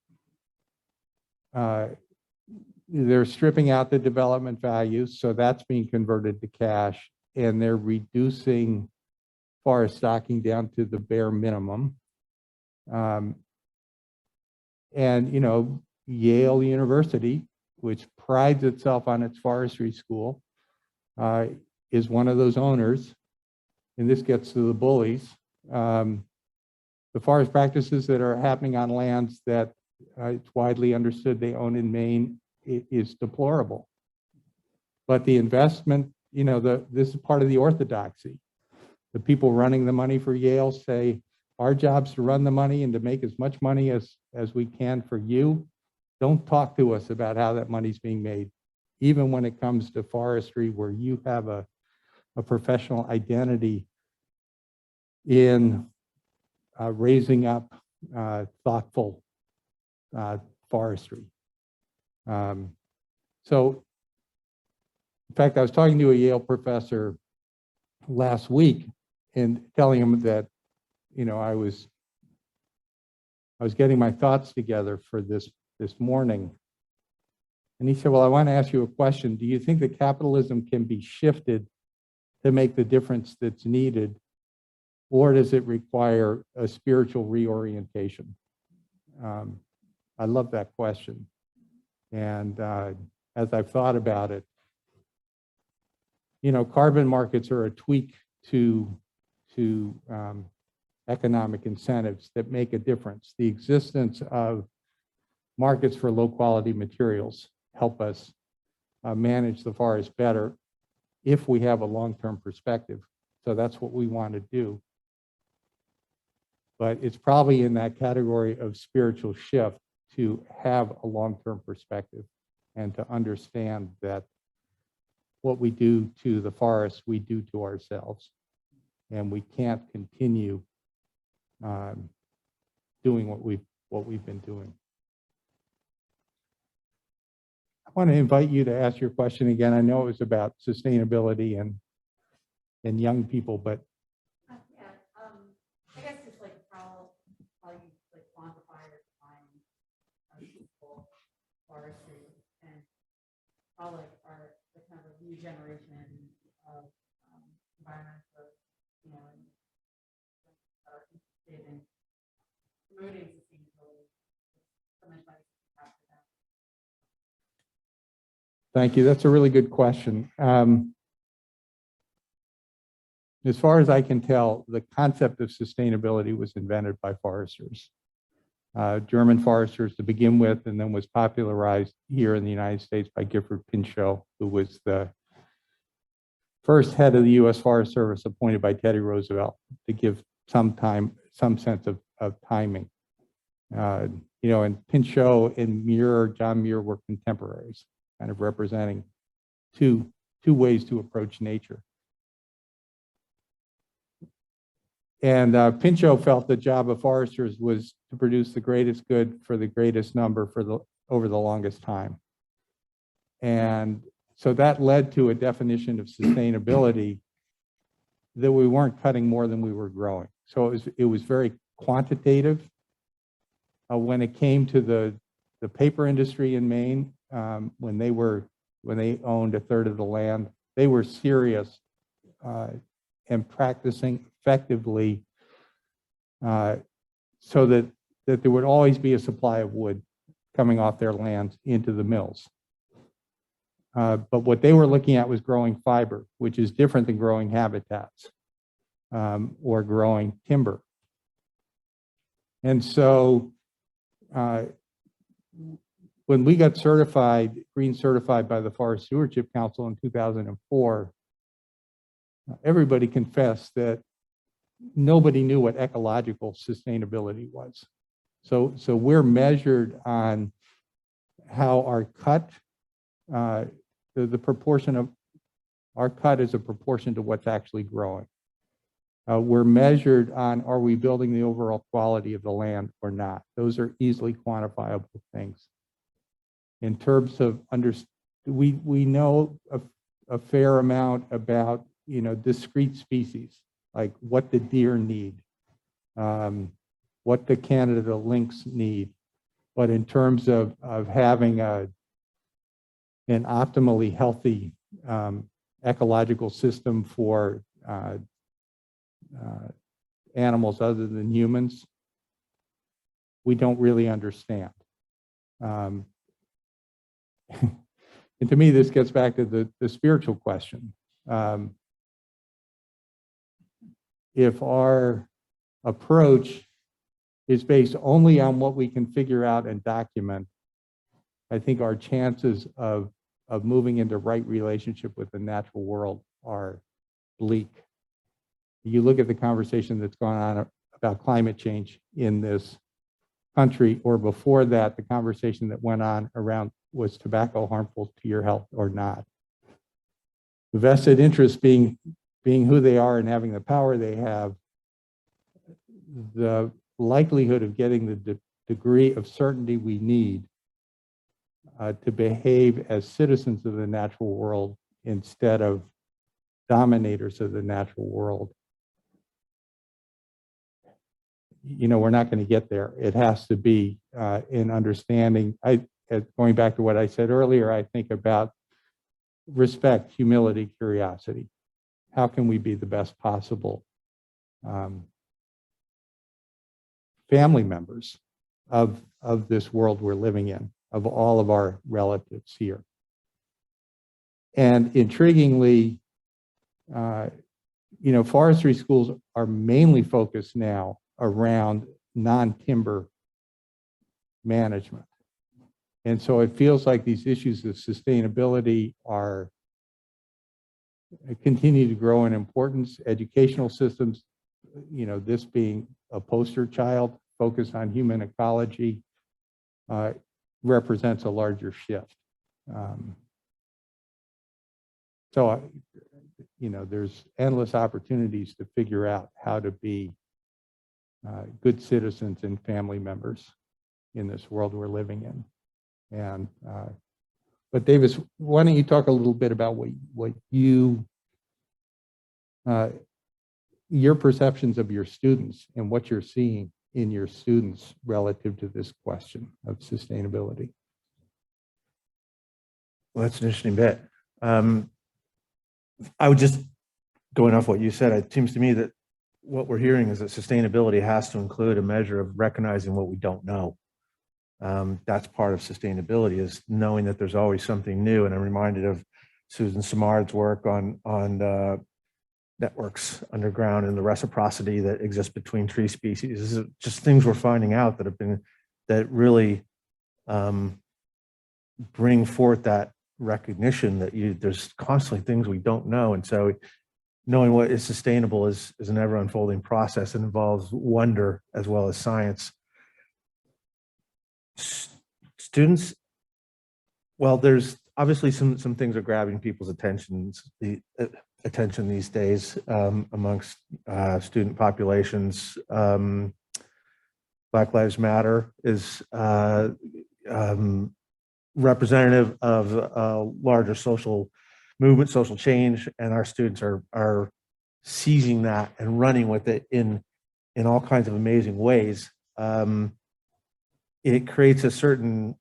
They're stripping out the development values, so that's being converted to cash, and they're reducing forest stocking down to the bare minimum. And Yale University, which prides itself on its forestry school, is one of those owners, and this gets to the Bullies. The forest practices that are happening on lands that it's widely understood they own in Maine is deplorable. But the investment, this is part of the orthodoxy. The people running the money for Yale say, our job's to run the money and to make as much money as we can for you. Don't talk to us about how that money's being made. even when it comes to forestry, where you have a professional identity in raising up thoughtful forestry. So, in fact, I was talking to a Yale professor last week and telling him that, you know, I was getting my thoughts together for this morning. And he said, well, I want to ask you a question. Do you think that capitalism can be shifted to make the difference that's needed, or does it require a spiritual reorientation? I love that question. And as I've thought about it, you know, carbon markets are a tweak to economic incentives that make a difference. The existence of markets for low quality materials help us manage the forest better if we have a long-term perspective. So that's what we want to do. But it's probably in that category of spiritual shift to have a long-term perspective and to understand that what we do to the forest, we do to ourselves. And we can't continue doing what we've been doing. I want to invite you to ask your question again. I know it was about sustainability and young people, but I guess it's like how you like quantify or define useful forestry, and how like our the kind of new generation of environmentalists, you know, and that are interested in promoting sustainability. So much money after that. thank you. That's a really good question. As far as I can tell, the concept of sustainability was invented by foresters, German foresters to begin with, and then was popularized here in the United States by Gifford Pinchot, who was the first head of the U.S. Forest Service appointed by Teddy Roosevelt to give some sense of timing. You know, and Pinchot and John Muir were contemporaries, kind of representing two ways to approach nature. And Pinchot felt the job of foresters was to produce the greatest good for the greatest number over the longest time. And so that led to a definition of sustainability that we weren't cutting more than we were growing. So it was very quantitative. When it came to the paper industry in Maine, when they owned a third of the land, they were serious and practicing effectively so that there would always be a supply of wood coming off their lands into the mills. But what they were looking at was growing fiber, which is different than growing habitats or growing timber. And so when we got green certified by the Forest Stewardship Council in 2004, everybody confessed that nobody knew what ecological sustainability was. So we're measured on how our cut, the proportion of our cut is a proportion to what's actually growing. We're measured on, are we building the overall quality of the land or not? Those are easily quantifiable things. In terms of we know a fair amount about, you know, discrete species, like what the deer need, what the Canada lynx need. But in terms of having an optimally healthy ecological system for animals other than humans, we don't really understand. And to me, this gets back to the spiritual question. If our approach is based only on what we can figure out and document, I think our chances of moving into right relationship with the natural world are bleak. You look at the conversation that's gone on about climate change in this country, or before that, the conversation that went on around was tobacco harmful to your health or not? The vested interest being who they are and having the power they have, the likelihood of getting the degree of certainty we need to behave as citizens of the natural world instead of dominators of the natural world. You know, we're not going to get there. It has to be in understanding. Going back to what I said earlier, I think about respect, humility, curiosity. How can we be the best possible family members of this world we're living in, of all of our relatives here? And intriguingly, you know, forestry schools are mainly focused now around non-timber management. And so it feels like these issues of sustainability are continue to grow in importance. Educational systems, you know, this being a poster child focused on human ecology, represents a larger shift. So, you know, there's endless opportunities to figure out how to be good citizens and family members in this world we're living in. And but Davis, why don't you talk a little bit about what you your perceptions of your students and what you're seeing in your students relative to this question of sustainability? Well, that's an interesting bit. I would just, going off what you said, it seems to me that what we're hearing is that sustainability has to include a measure of recognizing what we don't know. That's part of sustainability, is knowing that there's always something new. And I'm reminded of Susan Simard's work on networks underground and the reciprocity that exists between tree species. This is just things we're finding out that really bring forth that recognition that there's constantly things we don't know. And so knowing what is sustainable is an ever unfolding process and involves wonder as well as science. Students, well, there's obviously some things are grabbing people's attention these days amongst student populations. Black Lives Matter is representative of a larger social movement, social change, and our students are seizing that and running with it in all kinds of amazing ways. It creates a certain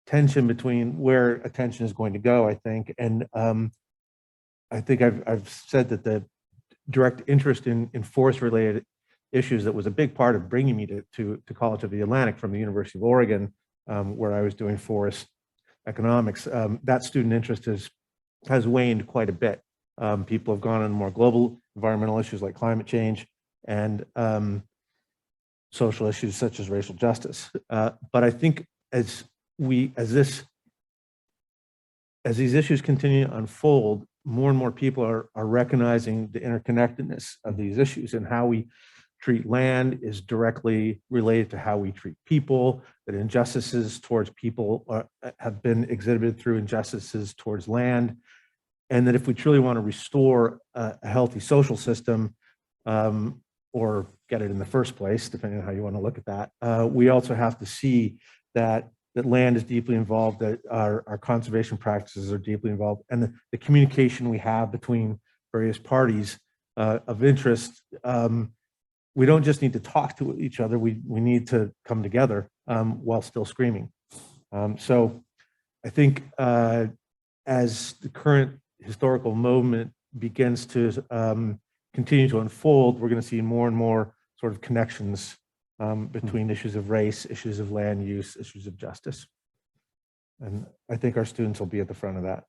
tension between where attention is going to go, I think. And I think I've said that the direct interest in forest-related issues that was a big part of bringing me to College of the Atlantic from the University of Oregon, where I was doing forest economics. That student interest has waned quite a bit. People have gone on more global environmental issues like climate change and social issues such as racial justice. But I think as these issues continue to unfold, more and more people are recognizing the interconnectedness of these issues, and how we treat land is directly related to how we treat people, that injustices towards people have been exhibited through injustices towards land, and that if we truly want to restore a healthy social system, or get it in the first place, depending on how you want to look at that, we also have to see that land is deeply involved, that our conservation practices are deeply involved, and the communication we have between various parties of interest. We don't just need to talk to each other, we need to come together while still screaming. So I think as the current historical movement begins to continue to unfold, we're going to see more and more sort of connections between issues of race, issues of land use, issues of justice. And I think our students will be at the front of that.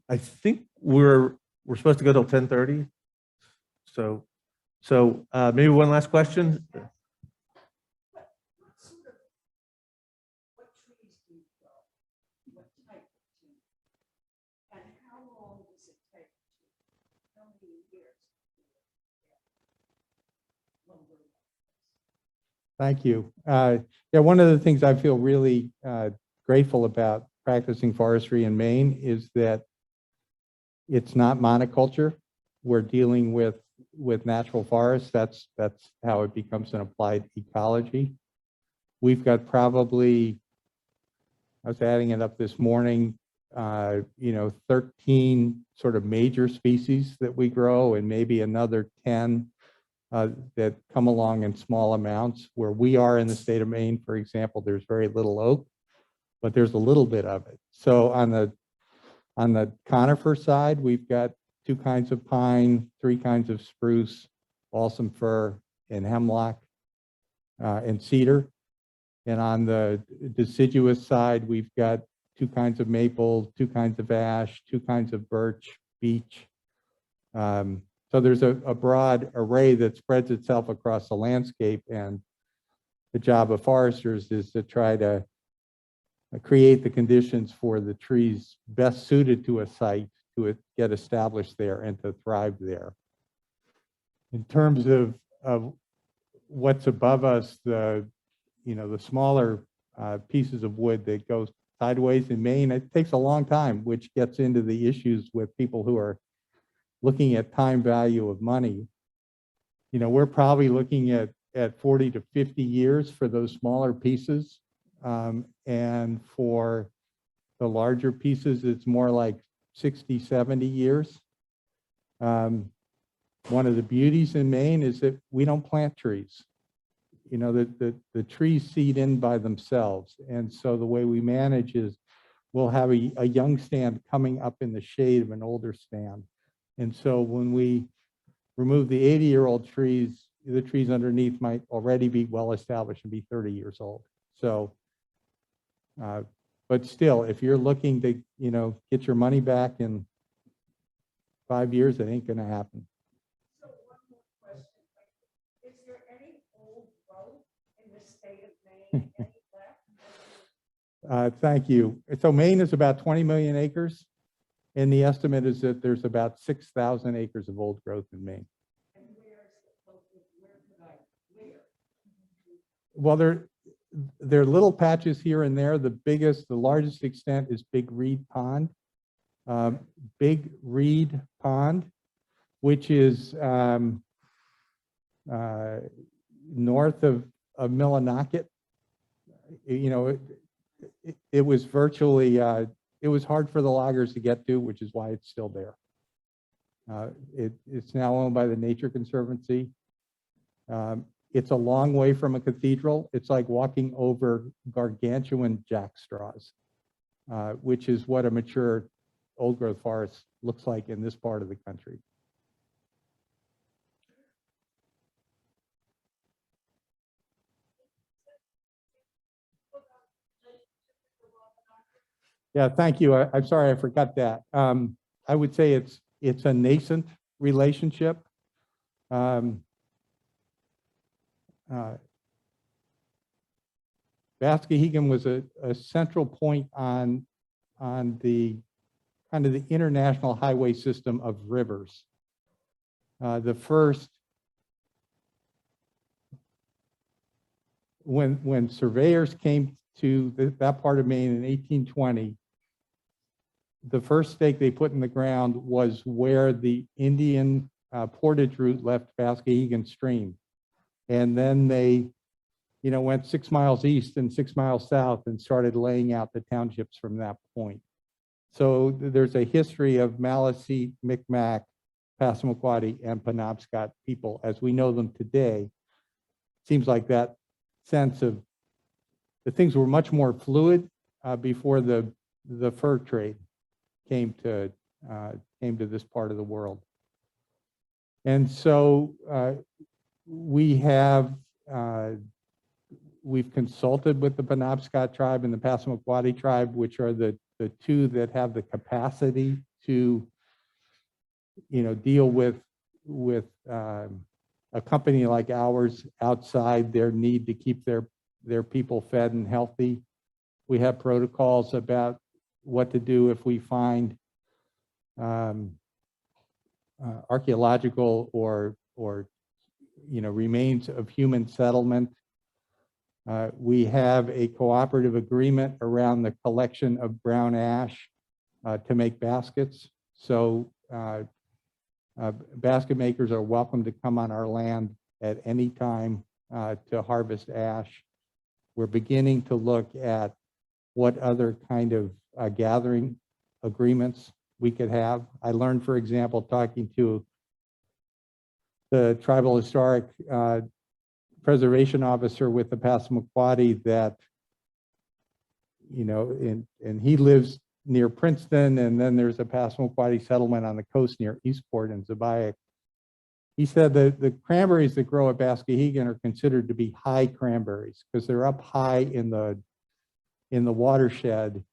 I think we're supposed to go till 10:30. So maybe one last question. Thank you. Yeah, one of the things I feel really grateful about practicing forestry in Maine is that it's not monoculture. We're dealing with natural forests. That's how it becomes an applied ecology. We've got probably, I was adding it up this morning, 13 sort of major species that we grow and maybe another 10 that come along in small amounts. Where we are in the state of Maine, for example, there's very little oak, but there's a little bit of it. So on the conifer side, we've got 2 kinds of pine, 3 kinds of spruce, balsam fir, and hemlock, and cedar. And on the deciduous side, we've got 2 kinds of maple, 2 kinds of ash, 2 kinds of birch, beech. So there's a broad array that spreads itself across the landscape, and the job of foresters is to try to create the conditions for the trees best suited to a site to get established there and to thrive there. In terms of what's above us, the smaller pieces of wood that goes sideways in Maine, it takes a long time, which gets into the issues with people who are looking at time value of money. We're probably looking at 40 to 50 years for those smaller pieces. And for the larger pieces, it's more like 60, 70 years. One of the beauties in Maine is that we don't plant trees. The trees seed in by themselves. And so the way we manage is we'll have a young stand coming up in the shade of an older stand. And so when we remove the 80-year-old trees, the trees underneath might already be well established and be 30 years old. So, but still, if you're looking to, get your money back in 5 years, it ain't going to happen. So one more question. Is there any old growth in the state of Maine? Any left? Thank you. So Maine is about 20 million acres. And the estimate is that there's about 6,000 acres of old growth in Maine. And where? Well, there are little patches here and there. The largest extent is Big Reed Pond. Big Reed Pond, which is north of Millinocket. It was virtually, it was hard for the loggers to get to, which is why it's still there. It's now owned by the Nature Conservancy. It's a long way from a cathedral. It's like walking over gargantuan jackstraws, which is what a mature old growth forest looks like in this part of the country. Yeah, thank you. I'm sorry, I forgot that. I would say it's a nascent relationship. Vasquegan was a central point on the kind of the international highway system of rivers. The first, when surveyors came to that part of Maine in 1820, the first stake they put in the ground was where the Indian portage route left Vasquegan Stream. And then they, went 6 miles east and 6 miles south and started laying out the townships from that point. So there's a history of Maliseet, Micmac, Passamaquoddy, and Penobscot people as we know them today. Seems like that sense of the things were much more fluid before the fur trade came to this part of the world. And so we've consulted with the Penobscot tribe and the Passamaquoddy tribe, which are the two that have the capacity to deal with a company like ours outside their need to keep their people fed and healthy. We have protocols about what to do if we find archaeological or remains of human settlement We have a cooperative agreement around the collection of brown ash to make baskets. So basket makers are welcome to come on our land at any time to harvest ash. We're beginning to look at what other kind of gathering agreements we could have. I learned, for example, talking to the tribal historic preservation officer with the Passamaquoddy that, you know, and he lives near Princeton, and then there's a Passamaquoddy settlement on the coast near Eastport and Zabiak. He said that the cranberries that grow at Vasquegan are considered to be high cranberries because they're up high in the watershed,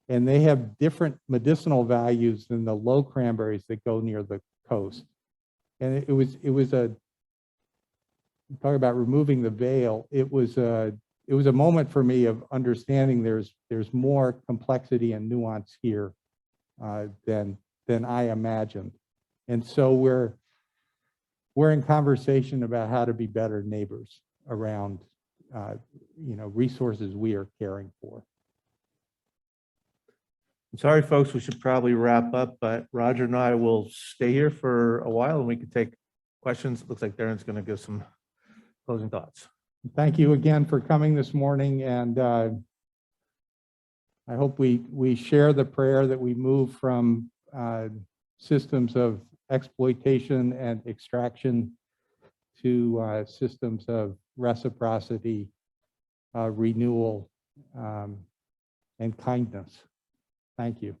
and they have different medicinal values than the low cranberries that go near the coast. And it was a, talk about removing the veil. It was a moment for me of understanding there's more complexity and nuance here than I imagined. And so we're in conversation about how to be better neighbors around you know, resources we are caring for. I'm sorry, folks, we should probably wrap up, but Roger and I will stay here for a while and we can take questions. It looks like Darren's going to give some closing thoughts. Thank you again for coming this morning, and I hope we share the prayer that we move from systems of exploitation and extraction to systems of reciprocity, renewal, and kindness. Thank you.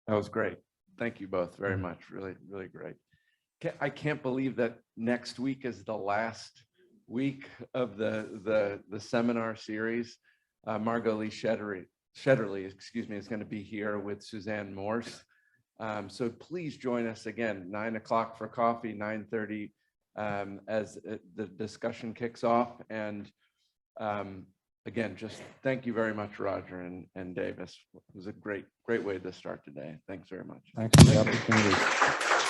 That was great. Thank you both very much. Really, really great. I can't believe that next week is the last week of the seminar series. Margot Lee Shetterly, excuse me, is going to be here with Suzanne Morse. So please join us again, 9 o'clock for coffee, 9:30 as the discussion kicks off. And again, just thank you very much, Roger and Davis. It was a great way to start today. Thanks very much. Thanks for the opportunity.